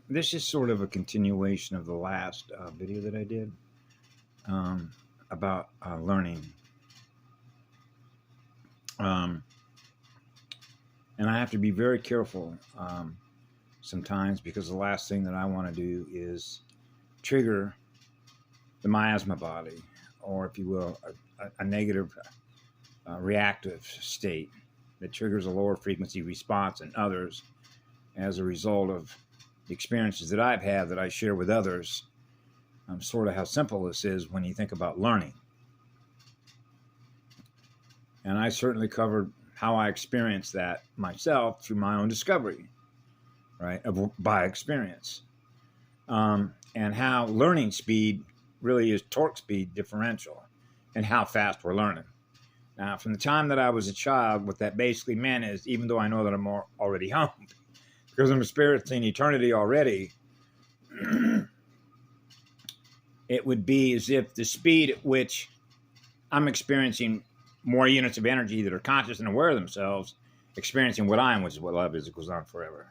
This is sort of a continuation of the last video that I did about learning. Um, and I have to be very careful sometimes because the last thing that I want to do is trigger the miasma body, or if you will, a negative reactive state that triggers a lower frequency response in others as a result of the experiences that I've had that I share with others. Sort of how simple this is when you think about learning. And I certainly covered how I experienced that myself through my own discovery, right, by experience. And how learning speed really is torque speed differential and how fast we're learning. Now, from the time that I was a child, what that basically meant is, even though I know that I'm already home, because I'm experiencing eternity already, it would be as if the speed at which I'm experiencing more units of energy that are conscious and aware of themselves, experiencing what I am, which is what love is, it goes on forever.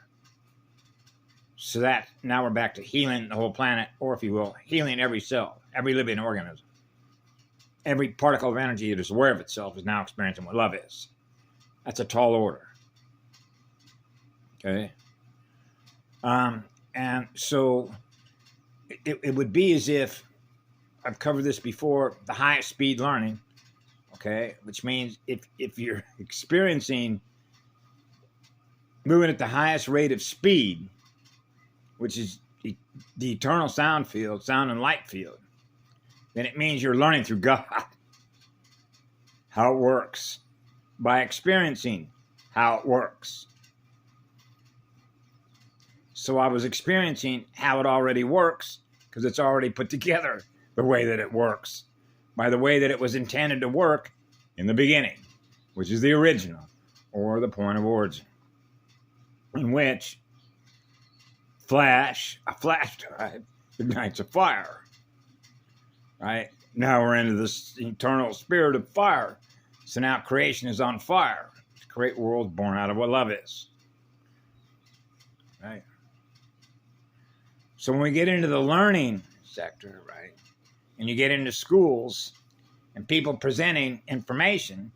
So that now we're back to healing the whole planet, or if you will, healing every cell, every living organism. Every particle of energy that is aware of itself is now experiencing what love is. That's a tall order. Okay? And so it would be as if, I've covered this before, the highest speed learning, okay, which means if you're experiencing moving at the highest rate of speed, which is the eternal sound field, sound and light field, then it means you're learning through God how it works, by experiencing how it works. So I was experiencing how it already works because it's already put together the way that it works, by the way that it was intended to work in the beginning, which is the original, or the point of origin, in which a flash drive ignites a fire. Right? Now we're into this eternal spirit of fire. So now creation is on fire. To create worlds born out of what love is. Right? So when we get into the learning sector, right, and you get into schools and people presenting information,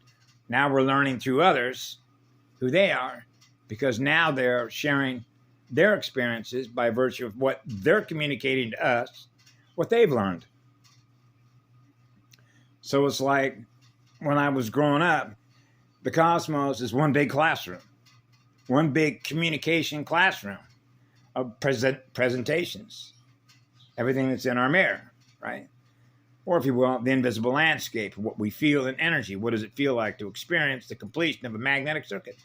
now we're learning through others who they are, because now they're sharing their experiences by virtue of what they're communicating to us, what they've learned. So it's like when I was growing up, the cosmos is one big classroom, one big communication classroom of presentations, everything that's in our mirror, right? Or if you will, the invisible landscape, what we feel in energy. What does it feel like to experience the completion of a magnetic circuit?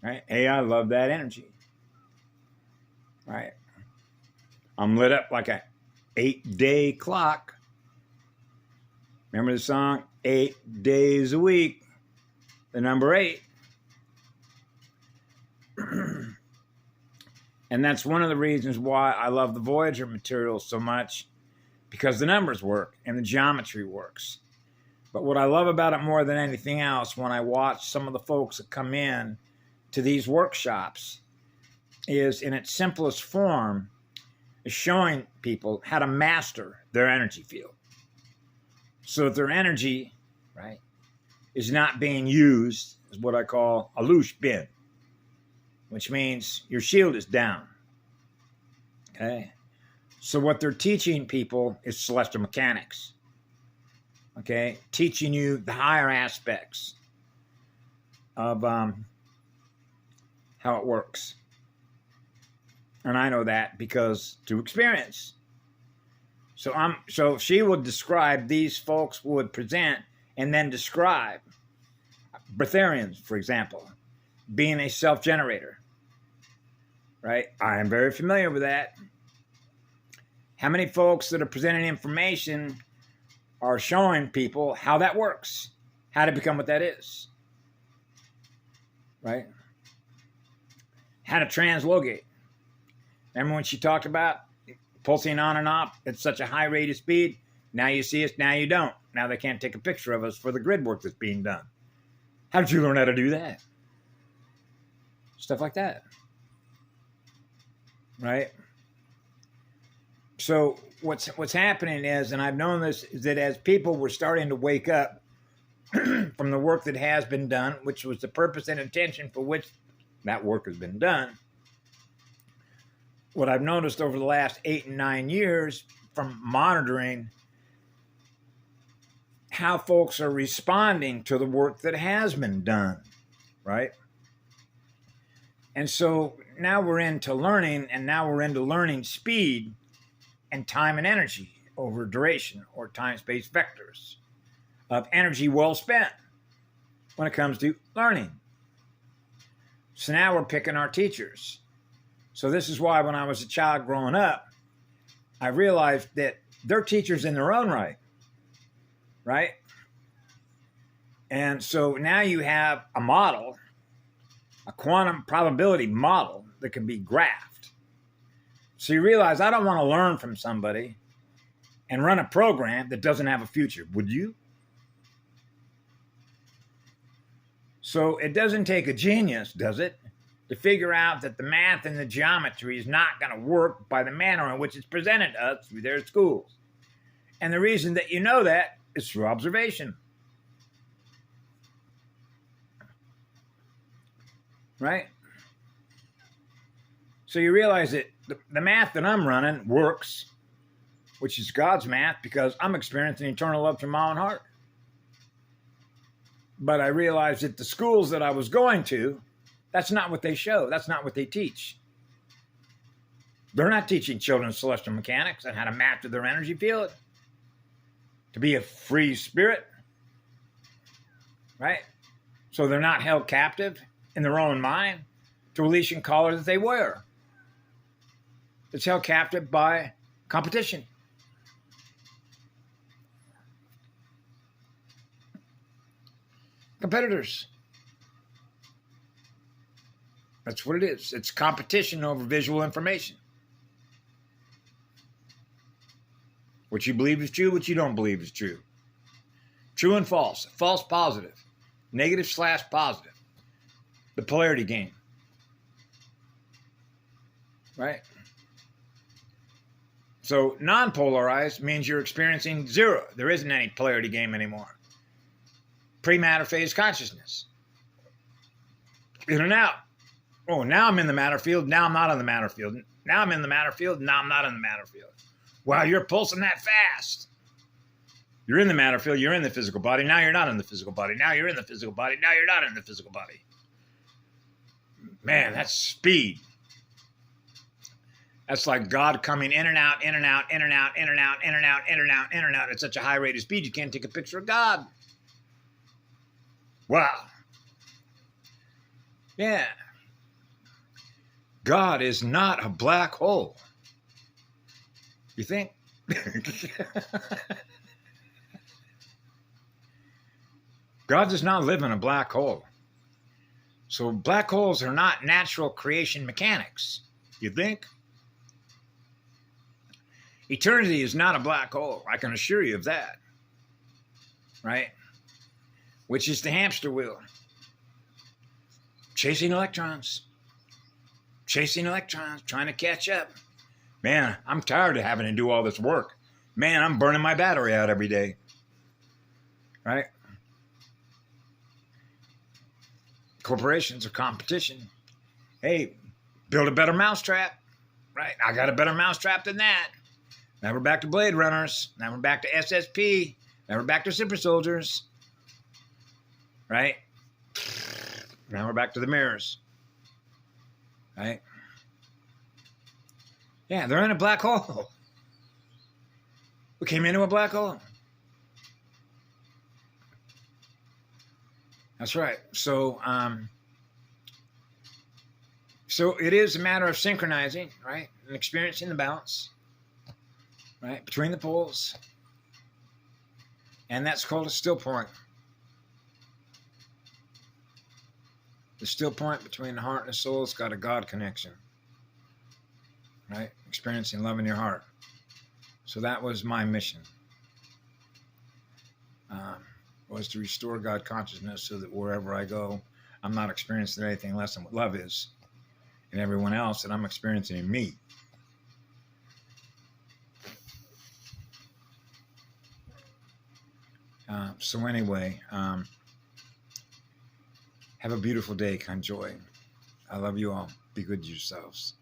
Right? Hey, I love that energy. Right? I'm lit up like a 8-day clock. Remember the song, 8 days a week, the number 8. And that's one of the reasons why I love the Voyager material so much, because the numbers work and the geometry works. But what I love about it more than anything else, when I watch some of the folks that come in to these workshops, is in its simplest form, is showing people how to master their energy field. So that their energy, right, is not being used as what I call a loose bin, which means your shield is down. Okay? So what they're teaching people is celestial mechanics. Okay? Teaching you the higher aspects of how it works. And I know that because through experience. So she would describe, these folks would present and then describe Breatharians, for example, being a self-generator. Right? I am very familiar with that. How many folks that are presenting information are showing people how that works, how to become what that is? Right? How to translocate. Remember when she talked about pulsing on and off at such a high rate of speed? Now you see us, now you don't. Now they can't take a picture of us for the grid work that's being done. How did you learn how to do that? Stuff like that. right? So what's happening is, and I've known this, is that as people were starting to wake up from the work that has been done, which was the purpose and intention for which that work has been done, what I've noticed over the last 8 and 9 years from monitoring how folks are responding to the work that has been done, right? And so now we're into learning, and now we're into learning speed and time and energy over duration, or time-space vectors of energy well spent when it comes to learning. So now we're picking our teachers. So this is why when I was a child growing up, I realized that they're teachers in their own right, right? And so now you have a model, a quantum probability model that can be graphed. So you realize I don't want to learn from somebody and run a program that doesn't have a future. Would you? So it doesn't take a genius, does it, to figure out that the math and the geometry is not going to work by the manner in which it's presented to us through their schools. And the reason that you know that is through observation. Right? So you realize that the math that I'm running works, which is God's math, because I'm experiencing eternal love from my own heart. But I realized that the schools that I was going to, that's not what they show. That's not what they teach. They're not teaching children celestial mechanics and how to map to their energy field, to be a free spirit, right? So they're not held captive in their own mind to a leash and collar that they wear. It's held captive by competition. Competitors. That's what it is. It's competition over visual information. What you believe is true, what you don't believe is true. True and false. False, positive. Negative / positive. The polarity game. Right? So non-polarized means you're experiencing zero. There isn't any polarity game anymore. Pre-matter phase consciousness. In and out. Oh, now I'm in the matter field. Now I'm not in the matter field. Now I'm in the matter field. Now I'm not in the matter field. Wow, you're pulsing that fast. You're in the matter field. You're in the physical body. Now you're not in the physical body. Now you're in the physical body. Now you're not in the physical body. Man, that's speed. That's like God coming in and out, in and out, in and out, in and out, in and out, in and out, in and out at such a high rate of speed you can't take a picture of God. Wow. Yeah. God is not a black hole. You think? God does not live in a black hole. So black holes are not natural creation mechanics. You think? Eternity is not a black hole. I can assure you of that. Right? Which is the hamster wheel. Chasing electrons. Chasing electrons, trying to catch up. Man, I'm tired of having to do all this work. Man, I'm burning my battery out every day. Right? Corporations are competition. Hey, build a better mousetrap. Right? I got a better mousetrap than that. Now we're back to Blade Runners. Now we're back to SSP. Now we're back to Super Soldiers. Right? Now we're back to the mirrors. Right? Yeah, they're in a black hole. We came into a black hole. That's right. So it is a matter of synchronizing, right? And experiencing the balance, right? Between the poles. And that's called a still point. The still point between the heart and the soul has got a God connection. Right? Experiencing love in your heart. So that was my mission. Was to restore God consciousness so that wherever I go, I'm not experiencing anything less than what love is. and everyone else that I'm experiencing in me. So anyway, have a beautiful day, Conjoy. I love you all. Be good to yourselves.